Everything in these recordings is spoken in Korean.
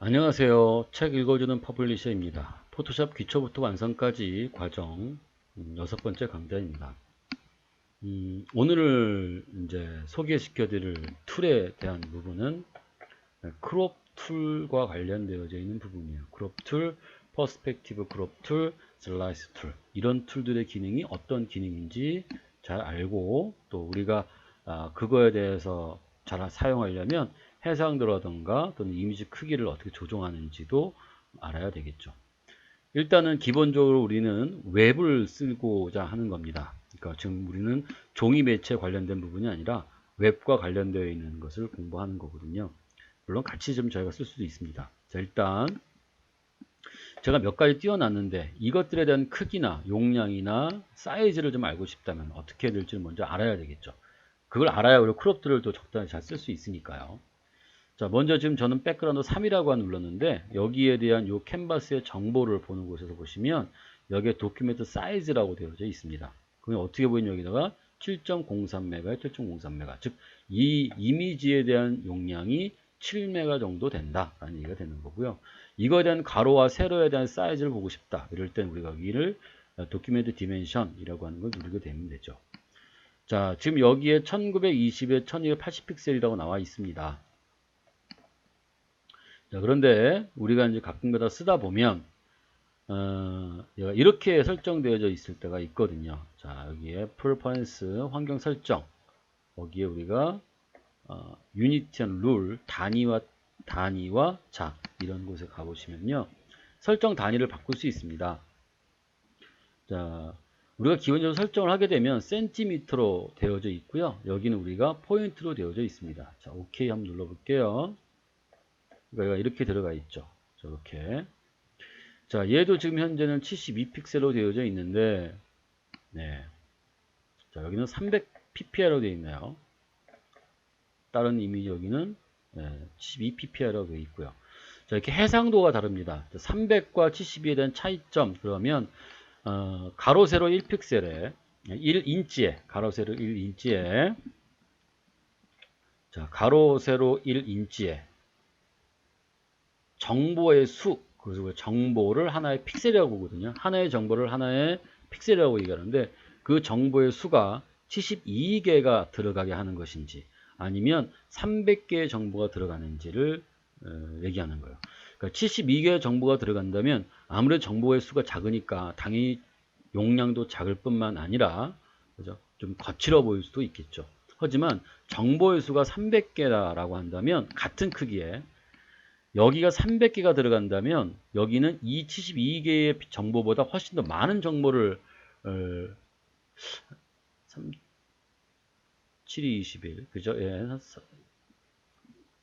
안녕하세요. 책 읽어주는 퍼블리셔입니다. 포토샵 기초부터 완성까지 과정 6번째 강좌입니다. 오늘 이제 소개시켜 드릴 툴에 대한 부분은 크롭 툴과 관련되어져 있는 부분이에요. 크롭 툴, 퍼스펙티브 크롭 툴, 슬라이스 툴, 이런 툴들의 기능이 어떤 기능인지 잘 알고, 또 우리가 그거에 대해서 잘 사용하려면 해상도라든가 또는 이미지 크기를 어떻게 조정하는지도 알아야 되겠죠. 일단은 기본적으로 우리는 웹을 쓰고자 하는 겁니다. 그러니까 지금 우리는 종이 매체 관련된 부분이 아니라 웹과 관련되어 있는 것을 공부하는 거거든요. 물론 같이 좀 저희가 쓸 수도 있습니다. 자, 일단 제가 몇 가지 띄워놨는데 이것들에 대한 크기나 용량이나 사이즈를 좀 알고 싶다면 어떻게 해야 될지를 먼저 알아야 되겠죠. 그걸 알아야 우리 크롭들을 또 적당히 잘 쓸 수 있으니까요. 자, 먼저 지금 저는 백그라운드 3이라고 눌렀는데 여기에 대한 요 캔버스의 정보를 보는 곳에서 보시면 여기에 도큐멘트 사이즈라고 되어져 있습니다. 그럼 어떻게 보이면 여기다가 7.03메가, 7.03메가, 즉 이 이미지에 대한 용량이 7메가 정도 된다라는 얘기가 되는 거고요. 이거에 대한 가로와 세로에 대한 사이즈를 보고 싶다. 이럴 땐 우리가 여기를 도큐멘트 디멘션이라고 하는 걸 누르게 되면 되죠. 자, 지금 여기에 1920에 1280 픽셀이라고 나와 있습니다. 자, 그런데 우리가 이제 가끔가다 쓰다 보면 얘가 이렇게 설정되어져 있을 때가 있거든요. 자, 여기에 프레퍼런스 환경 설정, 거기에 우리가 유니티 앤 룰, 단위와 자, 이런 곳에 가보시면요, 설정 단위를 바꿀 수 있습니다. 자, 우리가 기본적으로 설정을 하게 되면 센티미터로 되어져 있고요. 여기는 우리가 포인트로 되어져 있습니다. 자, 오케이 한번 눌러볼게요. 그러니까 이렇게 들어가 있죠. 저렇게. 자, 얘도 지금 현재는 72픽셀로 되어져 있는데, 네. 자, 여기는 300ppi로 되어 있네요. 다른 이미지 여기는 72ppi라고 되어 있고요. 자, 이렇게 해상도가 다릅니다. 300과 72에 대한 차이점, 그러면 가로 세로 1픽셀에 1인치에 가로 세로 1인치에 자, 가로 세로 1인치에 정보의 수, 그리고 정보를 하나의 픽셀이라고 보거든요. 하나의 정보를 하나의 픽셀이라고 얘기하는데 그 정보의 수가 72개가 들어가게 하는 것인지 아니면 300개의 정보가 들어가는지를 얘기하는 거예요. 그러니까 72개의 정보가 들어간다면 아무래도 정보의 수가 작으니까 당연히 용량도 작을 뿐만 아니라 그죠? 좀 거칠어 보일 수도 있겠죠. 하지만 정보의 수가 300개라고 한다면 같은 크기에 여기가 300개가 들어간다면 여기는 이 72개의 정보보다 훨씬 더 많은 정보를 3, 7이 21 그죠? 예,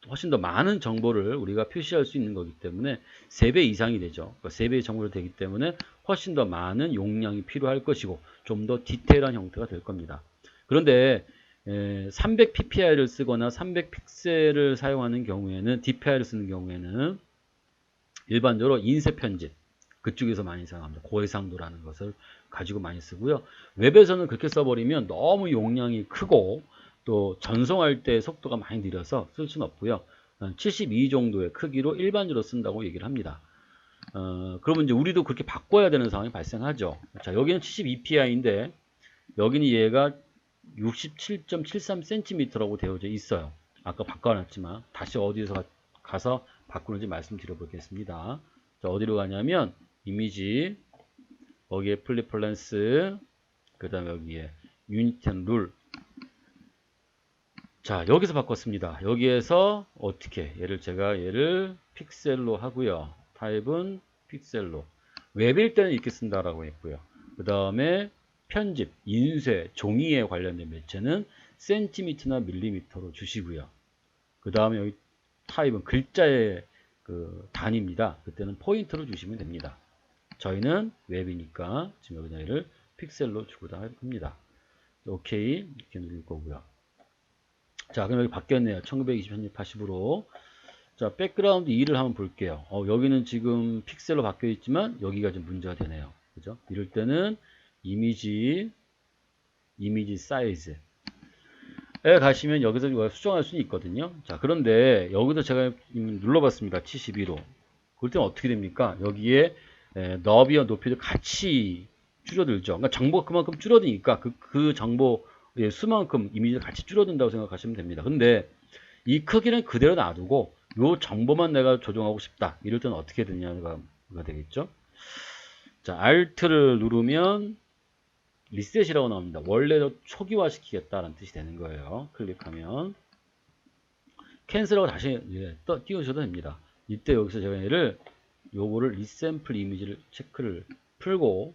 훨씬 더 많은 정보를 우리가 표시할 수 있는 거기 때문에 3배 이상이 되죠. 그러니까 3배의 정보를 되기 때문에 훨씬 더 많은 용량이 필요할 것이고 좀 더 디테일한 형태가 될 겁니다. 그런데 300ppi를 쓰거나 300픽셀을 사용하는 경우에는 DPI를 쓰는 경우에는 일반적으로 인쇄 편집 그쪽에서 많이 사용합니다. 고해상도라는 것을 가지고 많이 쓰고요. 웹에서는 그렇게 써버리면 너무 용량이 크고 또 전송할 때 속도가 많이 느려서 쓸 수는 없고요. 72 정도의 크기로 일반적으로 쓴다고 얘기를 합니다. 그러면 이제 우리도 그렇게 바꿔야 되는 상황이 발생하죠. 자, 여기는 72pI인데 여기는 얘가 67.73cm라고 되어져 있어요. 아까 바꿔놨지만 다시 어디서 가서 바꾸는지 말씀드려 보겠습니다. 자, 어디로 가냐면 이미지, 거기에 플립플랜스, 그 다음에 여기에 유니티 앤 룰. 자, 여기서 바꿨습니다. 여기에서 어떻게 얘를 픽셀로 하고요. 타입은 픽셀로. 웹일 때는 이렇게 쓴다라고 했고요. 그 다음에 편집, 인쇄, 종이에 관련된 매체는 센티미터나 밀리미터로 주시고요. 그 다음에 여기 타입은 글자의 그 단위입니다. 그때는 포인트로 주시면 됩니다. 저희는 웹이니까 지금 여기다 얘를 픽셀로 주고자 합니다. 오케이 이렇게 누를 거고요. 자, 그럼 여기 바뀌었네요. 1920 80으로. 자, 백그라운드 2를 한번 볼게요. 여기는 지금 픽셀로 바뀌어 있지만 여기가 좀 문제가 되네요. 그죠? 이럴 때는 이미지 사이즈에 가시면 여기서 수정할 수는 있거든요. 자, 그런데 여기서 제가 눌러봤습니다. 72로. 그럴 때는 어떻게 됩니까? 여기에 너비와 높이도 같이 줄어들죠. 그러니까 정보가 그만큼 줄어드니까 그 정보의 수만큼 이미지가 같이 줄어든다고 생각하시면 됩니다. 근데 이 크기는 그대로 놔두고 요 정보만 내가 조정하고 싶다. 이럴 때는 어떻게 되냐가 되겠죠. 자, Alt를 누르면 리셋이라고 나옵니다. 원래로 초기화 시키겠다라는 뜻이 되는 거예요. 클릭하면 캔슬하고 다시 띄우셔도 됩니다. 이때 여기서 제가 얘를 요거를 리샘플 이미지를 체크를 풀고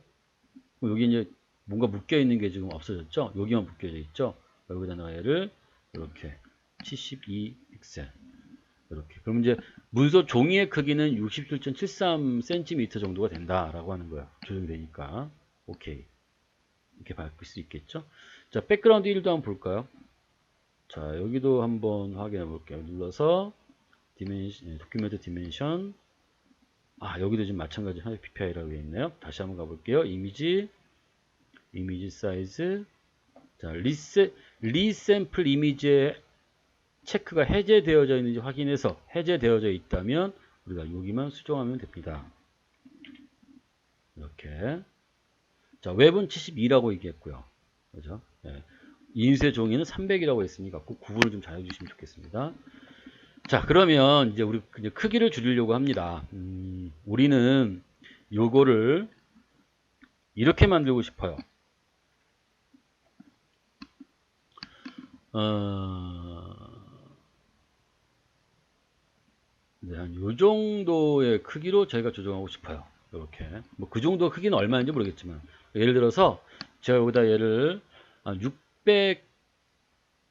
여기 이제 뭔가 묶여 있는 게 지금 없어졌죠. 여기만 묶여져 있죠. 여기다 내가 얘를 이렇게 72 픽셀 이렇게. 그럼 이제 문서 종이의 크기는 67.73cm 정도가 된다라고 하는 거야. 조정이 되니까. 오케이. 이렇게 바꿀 수 있겠죠. 자, 백그라운드 1도 한번 볼까요? 자, 여기도 한번 확인해 볼게요. 눌러서 도큐멘트 디멘션. 아, 여기도 지금 마찬가지 하나 PPI라고 되어 있네요. 다시 한번 가볼게요. 이미지 사이즈. 자, 리샘플 이미지의 체크가 해제되어져 있는지 확인해서 해제되어져 있다면 우리가 여기만 수정하면 됩니다. 이렇게. 자, 웹은 72라고 얘기했고요. 그죠? 네. 인쇄 종이는 300이라고 했으니까 꼭 구분을 좀 잘 해주시면 좋겠습니다. 자, 그러면 이제 우리 이제 크기를 줄이려고 합니다. 우리는 요거를 이렇게 만들고 싶어요. 네, 한 요 정도의 크기로 저희가 조정하고 싶어요. 이렇게. 뭐 그 정도 크기는 얼마인지 모르겠지만 예를 들어서 제가 여기다 얘를 600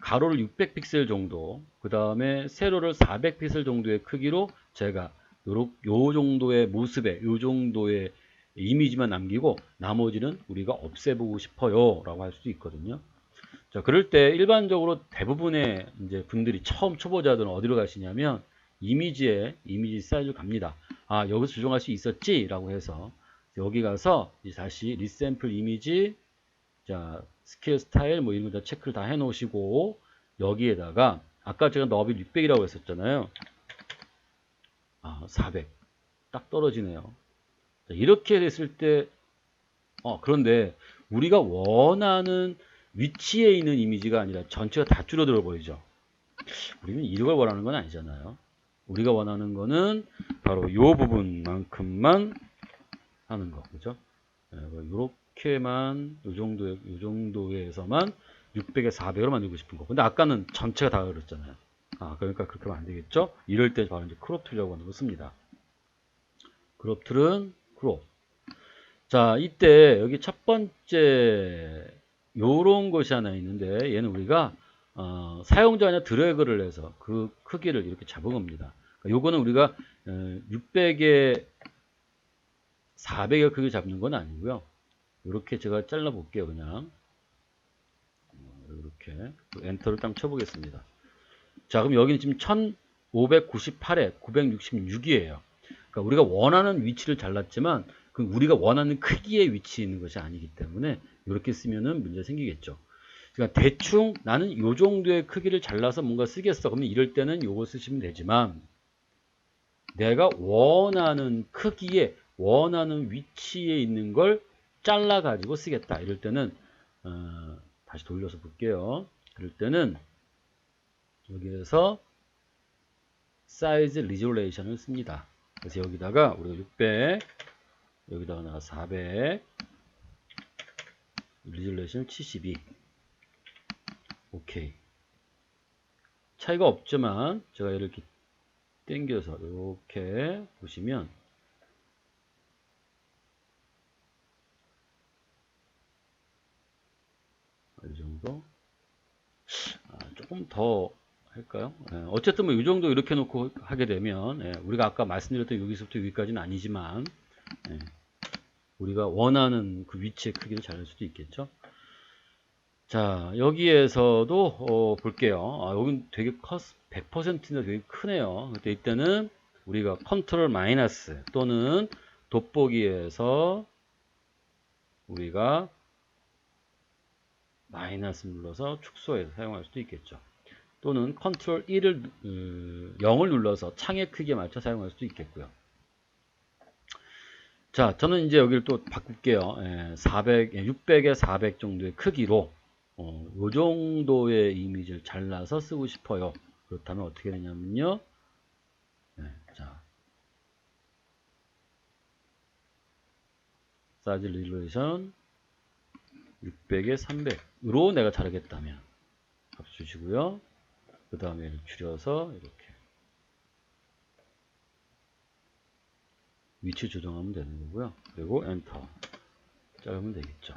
가로를 600 픽셀 정도, 그 다음에 세로를 400 픽셀 정도의 크기로 제가 요 정도의 모습에 요 정도의 이미지만 남기고 나머지는 우리가 없애보고 싶어요 라고 할 수도 있거든요. 자, 그럴 때 일반적으로 대부분의 이제 분들이 처음 초보자들은 어디로 가시냐면 이미지 사이즈로 갑니다. 아, 여기서 조정할 수 있었지? 라고 해서 여기 가서 이제 다시 리샘플 이미지, 자, 스케일 스타일 뭐 이런 거 다 체크를 다 해 놓으시고 여기에다가 아까 제가 너비 600이라고 했었잖아요. 아, 400. 딱 떨어지네요. 자, 이렇게 됐을 때 그런데 우리가 원하는 위치에 있는 이미지가 아니라 전체가 다 줄어들어 보이죠. 우리는 이걸 원하는 건 아니잖아요. 우리가 원하는 거는 바로 이 부분만큼만 하는 거, 그죠? 이렇게만 요 정도에서만 600에 400으로 만들고 싶은 거. 근데 아까는 전체가 다 그랬잖아요. 아, 그러니까 그렇게 하면 안 되겠죠? 이럴 때 바로 이제 크롭 툴이라고 하는 거 씁니다. 크롭 툴은 크롭. 자, 이때 여기 첫 번째 요런 것이 하나 있는데 얘는 우리가 사용자냐 드래그를 해서 그 크기를 이렇게 잡은 겁니다. 그러니까 요거는 우리가 600에 400의 크기 잡는 건 아니고요. 이렇게 제가 잘라 볼게요. 그냥 이렇게 엔터를 딱 쳐보겠습니다. 자, 그럼 여기는 지금 1598에 966이에요. 그러니까 우리가 원하는 위치를 잘랐지만 그 우리가 원하는 크기의 위치에 있는 것이 아니기 때문에 이렇게 쓰면은 문제 생기겠죠. 그러니까 대충 나는 이 정도의 크기를 잘라서 뭔가 쓰겠어. 그러면 이럴 때는 이거 쓰시면 되지만 내가 원하는 크기에 원하는 위치에 있는 걸 잘라 가지고 쓰겠다. 이럴 때는 다시 돌려서 볼게요. 그럴 때는 여기에서 사이즈 리졸레이션을 씁니다. 그래서 여기다가 우리가 600 여기다가 400 리졸레이션 72 오케이. 차이가 없지만 제가 이렇게 당겨서 이렇게 보시면 이 정도 조금 더 할까요? 어쨌든 뭐 이 정도 이렇게 놓고 하게 되면 우리가 아까 말씀드렸던 여기서부터 여기까지는 아니지만 우리가 원하는 그 위치의 크기를 잘할 수도 있겠죠. 자, 여기에서도 볼게요. 여긴 되게 100%인데 되게 크네요. 그때 이때는 우리가 컨트롤 마이너스 또는 돋보기에서 우리가 마이너스 눌러서 축소해서 사용할 수도 있겠죠. 또는 컨트롤 1을 0을 눌러서 창의 크기에 맞춰 사용할 수도 있겠고요. 자, 저는 이제 여기를 또 바꿀게요. 600에 400 정도의 크기로 요 정도의 이미지를 잘라서 쓰고 싶어요. 그렇다면 어떻게 되냐면요. 자, 사이즈 리졸루션 600에 300으로 내가 자르겠다면 값 주시고요. 그 다음에 줄여서 이렇게 위치 조정하면 되는 거고요. 그리고 엔터 자르면 되겠죠.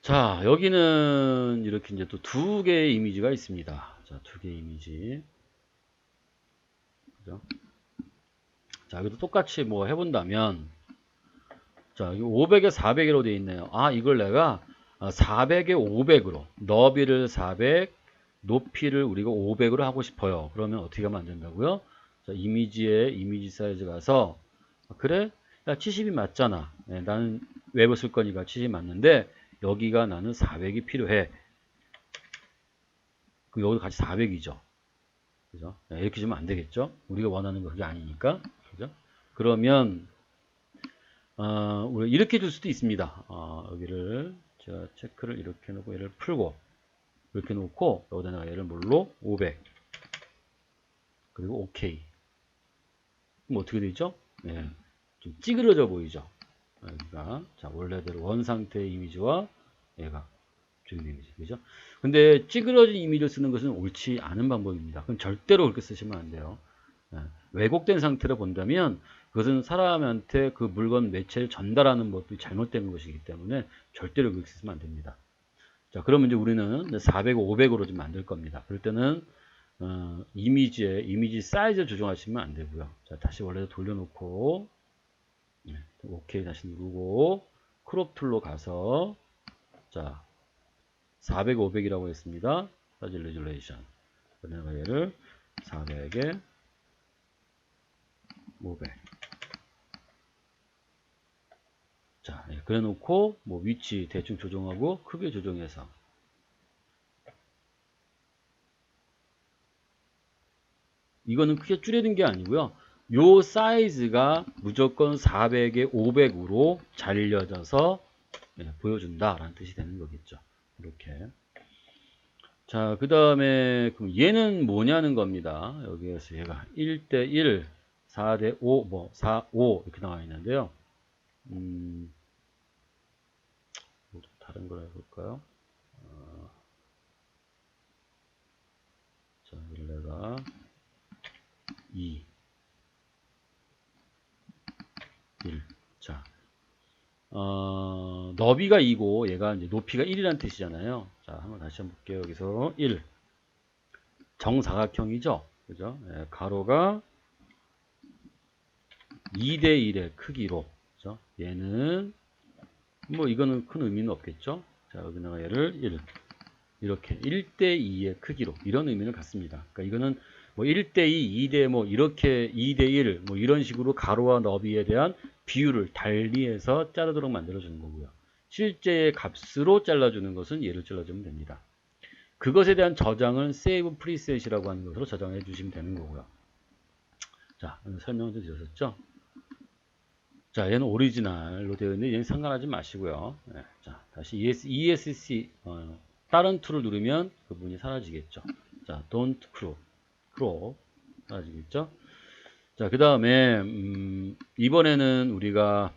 자, 여기는 이렇게 이제 또 두 개의 이미지가 있습니다. 자, 두 개의 이미지. 그죠? 자, 여기도 똑같이 뭐 해본다면, 자, 500에 400으로 되어 있네요. 아, 이걸 내가 400에 500으로, 너비를 400, 높이를 우리가 500으로 하고 싶어요. 그러면 어떻게 하면 안 된다고요? 자, 이미지에 이미지 사이즈 가서, 그래? 야, 70이 맞잖아. 나는 웹을 쓸 거니까 70이 맞는데, 여기가 나는 400이 필요해. 그럼 여기도 같이 400이죠. 그죠? 이렇게 주면 안 되겠죠? 우리가 원하는 거 그게 아니니까. 그죠? 그러면, 우리 이렇게 줄 수도 있습니다. 여기를, 제가 체크를 이렇게 놓고 얘를 풀고, 이렇게 놓고, 여기다가 얘를 뭘로? 500. 그리고 OK. 그럼 어떻게 되죠? 네. 좀 찌그러져 보이죠? 여기가. 자, 원래대로 원 상태의 이미지와 얘가 주는 이미지. 그죠? 근데 찌그러진 이미지를 쓰는 것은 옳지 않은 방법입니다. 그럼 절대로 그렇게 쓰시면 안 돼요. 왜곡된 상태로 본다면 그것은 사람한테 그 물건 매체를 전달하는 것도 잘못된 것이기 때문에 절대로 그렇게 쓰면 안 됩니다. 자, 그러면 이제 우리는 400, 500으로 좀 만들 겁니다. 그럴 때는 이미지 사이즈 조정하시면 안 되고요. 자, 다시 원래대로 돌려놓고 OK 다시 누르고 크롭 툴로 가서 자 400, 500이라고 했습니다. 사이즈 레졸레이션. 그러면 얘를 400에 500. 자, 그래 놓고 뭐 위치 대충 조정하고 크게 조정해서 이거는 크게 줄여둔 게 아니고요. 요 사이즈가 무조건 400에 500으로 잘려져서 보여준다라는 뜻이 되는 거겠죠. 이렇게. 자, 그 다음에 그럼 얘는 뭐냐는 겁니다. 여기에서 얘가 1대1, 4대5, 뭐 4, 5 이렇게 나와 있는데요. 뭐 다른 걸 해볼까요? 자, 일레가 2, 1. 자, 너비가 2고 얘가 이제 높이가 1이라는 뜻이잖아요. 자, 한번 다시 한번 볼게요. 여기서 1. 정사각형이죠. 그죠? 가로가 2대1의 크기로. 그죠? 얘는 뭐 이거는 큰 의미는 없겠죠. 자, 여기다가 얘를 1. 이렇게 1대2의 크기로 이런 의미를 갖습니다. 그러니까 이거는 뭐 1대2, 2대 뭐 이렇게 2대1 뭐 이런 식으로 가로와 너비에 대한 비율을 달리해서 자르도록 만들어 주는 거고요. 실제의 값으로 잘라주는 것은 얘를 잘라주면 됩니다. 그것에 대한 저장은 save preset이라고 하는 것으로 저장해 주시면 되는 거고요. 자, 설명을 좀 드렸었죠. 자, 얘는 오리지널로 되어 있는데 얘는 상관하지 마시고요. 네, 자, 다시 ESC 다른 툴을 누르면 그 부분이 사라지겠죠. 자, don't crop 사라지겠죠. 자, 그 다음에 이번에는 우리가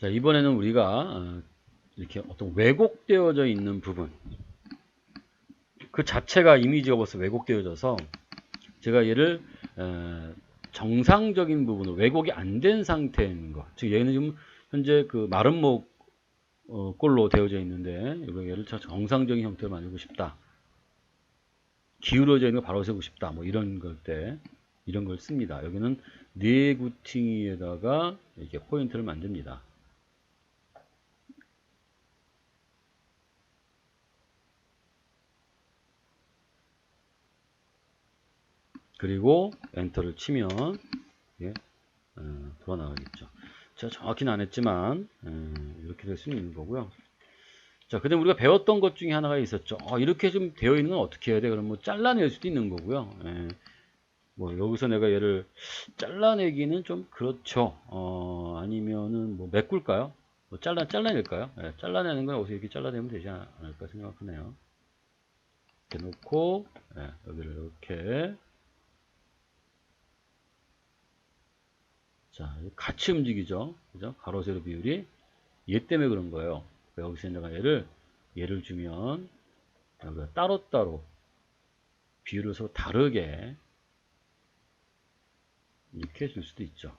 자, 이번에는 우리가 이렇게 어떤 왜곡되어져 있는 부분 그 자체가 이미지가 벌써 왜곡되어져서 제가 얘를 정상적인 부분으로 왜곡이 안 된 상태인 것. 즉 얘는 지금 현재 그 마른 목 꼴로 되어져 있는데 얘를 정상적인 형태로 만들고 싶다. 기울어져 있는 거 바로 세우고 싶다. 뭐 이런 이런 걸 씁니다. 여기는 네구팅이에다가 이렇게 포인트를 만듭니다. 그리고 엔터를 치면 예, 돌아 나가겠죠. 제가 정확히는 안 했지만 이렇게 될 수는 있는 거고요. 자, 그다음 우리가 배웠던 것 중에 하나가 있었죠. 이렇게 좀 되어 있는 건 어떻게 해야 돼? 그럼 뭐 잘라낼 수도 있는 거고요. 뭐 여기서 내가 얘를 잘라내기는 좀 그렇죠. 아니면은 뭐 메꿀까요? 뭐 잘라낼까요? 잘라내는 건 어디서 이렇게 잘라내면 되지 않을까 생각하네요. 이렇게 놓고 여기를 이렇게 자 같이 움직이죠. 그죠? 가로 세로 비율이 얘 때문에 그런 거예요. 여기서 내가 얘를 주면 여기가 따로따로 비율을 서로 다르게 이렇게 줄 수도 있죠.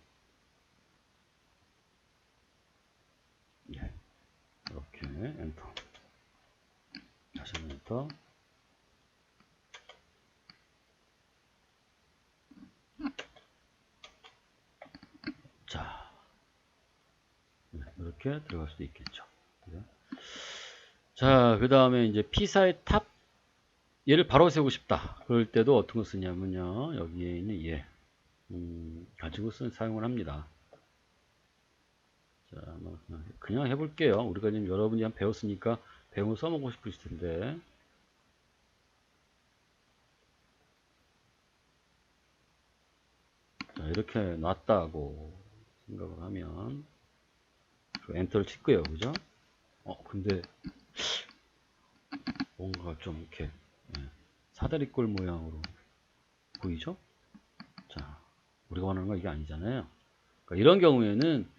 예, 이렇게 엔터. 다시 한번 엔터. 자, 이렇게 들어갈 수도 있겠죠. 자, 그 다음에 이제 P사의 탑 얘를 바로 세우고 싶다. 그럴 때도 어떤 거 쓰냐면요. 여기에 있는 얘 가지고 사용을 합니다. 자, 그냥 해볼게요. 우리가 지금 여러분이 한 배웠으니까 배우고 써먹고 싶으실 텐데. 자, 이렇게 놨다고 생각을 하면 엔터를 칠거예요. 그죠? 근데 뭔가 좀 이렇게 사다리꼴 모양으로 보이죠? 자, 우리가 원하는 건 이게 아니잖아요. 그러니까 이런 경우에는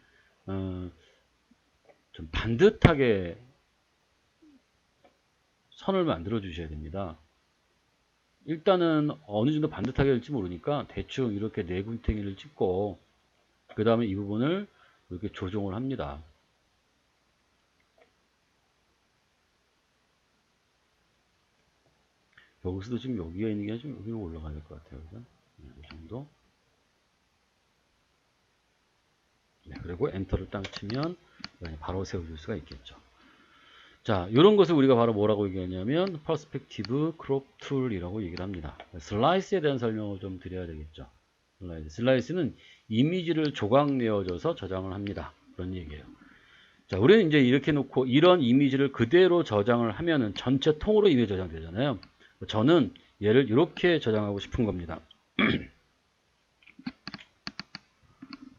좀 반듯하게 선을 만들어 주셔야 됩니다. 일단은 어느 정도 반듯하게 될지 모르니까 대충 이렇게 네분탱이를 찍고 그 다음에 이 부분을 이렇게 조정을 합니다. 여기서도 지금 여기가 있는 게 좀 여기로 올라가야 될 것 같아요. 그죠? 이 정도. 네, 그리고 엔터를 딱 치면 바로 세워줄 수가 있겠죠. 자, 이런 것을 우리가 바로 뭐라고 얘기하냐면 퍼스펙티브 크롭 툴이라고 얘기를 합니다. 슬라이스에 대한 설명을 좀 드려야 되겠죠. 슬라이스는 이미지를 조각 내어줘서 저장을 합니다. 그런 얘기예요. 자, 우리는 이제 이렇게 놓고 이런 이미지를 그대로 저장을 하면은 전체 통으로 이미지 저장되잖아요. 저는 얘를 이렇게 저장하고 싶은 겁니다.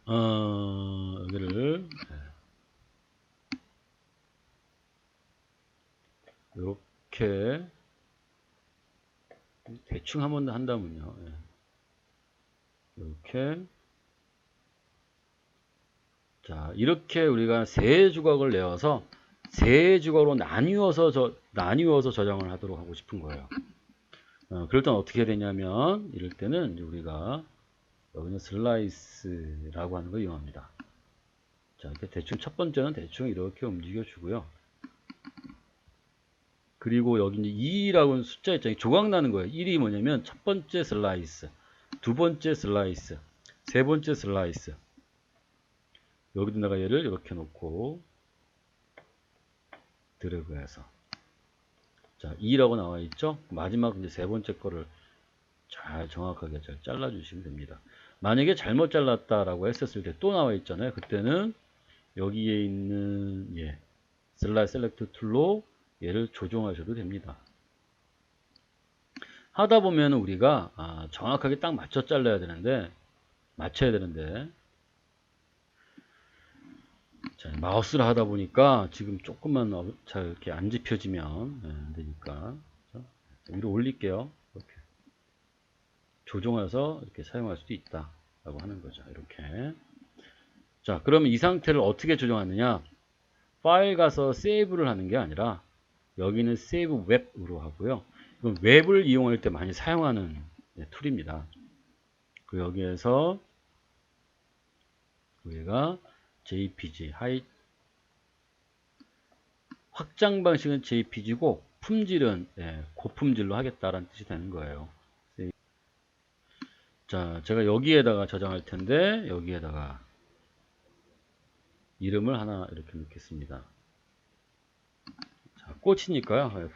여기를 이렇게 대충 한번 한다면요. 이렇게 자 이렇게 우리가 세 조각을 내어서 세 조각으로 나뉘어서 저장을 하도록 하고 싶은 거예요. 그럴 땐 어떻게 해야 되냐면 이럴 때는 우리가 여기는 슬라이스라고 하는 걸 이용합니다. 자 이렇게 대충 첫 번째는 대충 이렇게 움직여 주고요. 그리고 여기 이제 2라고 하는 숫자 있잖아요. 조각 나는 거예요. 1이 뭐냐면 첫 번째 슬라이스, 두 번째 슬라이스, 세 번째 슬라이스. 여기도 내가 얘를 이렇게 놓고 드래그해서 자 2라고 나와 있죠. 마지막 이제 세 번째 거를 잘 정확하게 잘 잘라 주시면 됩니다. 만약에 잘못 잘랐다라고 했었을 때 또 나와 있잖아요. 그때는 여기에 있는 슬라이스 셀렉트 툴로 얘를 조정하셔도 됩니다. 하다 보면 우리가 정확하게 딱 맞춰 잘라야 되는데 맞춰야 되는데 자, 마우스를 하다 보니까 지금 조금만 잘 이렇게 안 집혀지면 안 되니까 위로 올릴게요. 이렇게 조정해서 이렇게 사용할 수도 있다 라고 하는 거죠. 이렇게 자 그러면 이 상태를 어떻게 조정하느냐 파일 가서 세이브를 하는 게 아니라 여기는 세이브 웹으로 하고요. 이건 웹을 이용할 때 많이 사용하는 툴입니다. 그 여기에서 우리가 JPG 확장 방식은 JPG고 품질은 고품질로 하겠다라는 뜻이 되는 거예요. 자, 제가 여기에다가 저장할 텐데 여기에다가 이름을 하나 이렇게 넣겠습니다. 자, 꽃이니까요.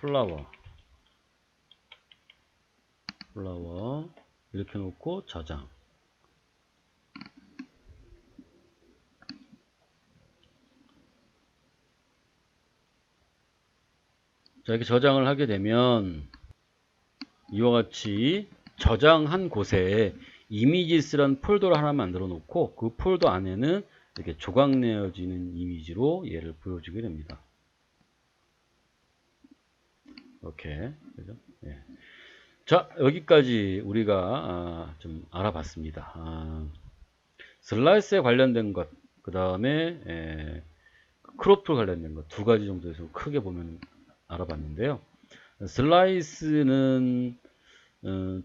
플라워 이렇게 놓고 저장. 자, 이렇게 저장을 하게 되면 이와 같이 저장한 곳에 이미지스라는 폴더를 하나 만들어 놓고 그 폴더 안에는 이렇게 조각 내어지는 이미지로 얘를 보여주게 됩니다. 이렇게. 그죠? 예. 자, 여기까지 우리가 좀 알아봤습니다. 슬라이스에 관련된 것, 그 다음에 크롭 툴 관련된 것 두 가지 정도에서 크게 보면 알아봤는데요. 슬라이스는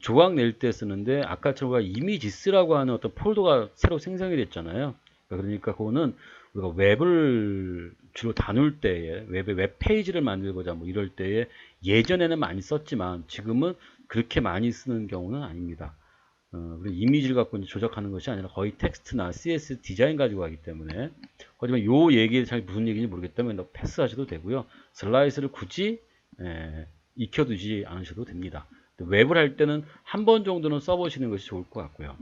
조각 낼 때 쓰는데 아까처럼 이미지스라고 하는 어떤 폴더가 새로 생성이 됐잖아요. 그러니까 그거는 우리가 웹을 주로 다룰 때에 웹 페이지를 만들고자 뭐 이럴 때에 예전에는 많이 썼지만 지금은 그렇게 많이 쓰는 경우는 아닙니다. 이미지를 갖고 이제 조작하는 것이 아니라 거의 텍스트나 CSS 디자인 가지고 하기 때문에 하지만 요 얘기 잘 무슨 얘기인지 모르기 때문에 패스하셔도 되고요. 슬라이스를 굳이 익혀두지 않으셔도 됩니다. 웹을 할 때는 한 번 정도는 써보시는 것이 좋을 것 같고요.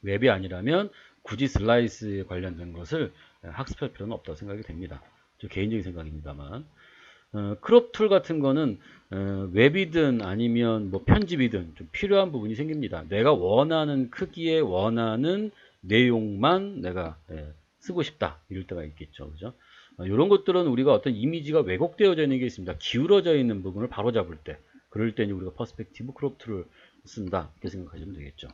웹이 아니라면 굳이 슬라이스에 관련된 것을 학습할 필요는 없다고 생각이 됩니다. 저 개인적인 생각입니다만. 크롭 툴 같은 거는 웹이든 아니면 뭐 편집이든 좀 필요한 부분이 생깁니다. 내가 원하는 크기에 원하는 내용만 내가 쓰고 싶다 이럴 때가 있겠죠. 그죠? 이런 것들은 우리가 어떤 이미지가 왜곡되어져 있는 게 있습니다. 기울어져 있는 부분을 바로잡을 때 그럴 때 우리가 퍼스펙티브 크롭 툴을 쓴다 이렇게 생각하시면 되겠죠.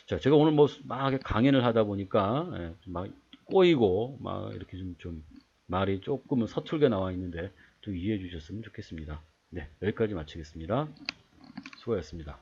자, 제가 오늘 뭐 막 강연을 하다 보니까 막 꼬이고 막 이렇게 좀 말이 조금은 서툴게 나와 있는데 좀 이해해 주셨으면 좋겠습니다. 네, 여기까지 마치겠습니다. 수고하셨습니다.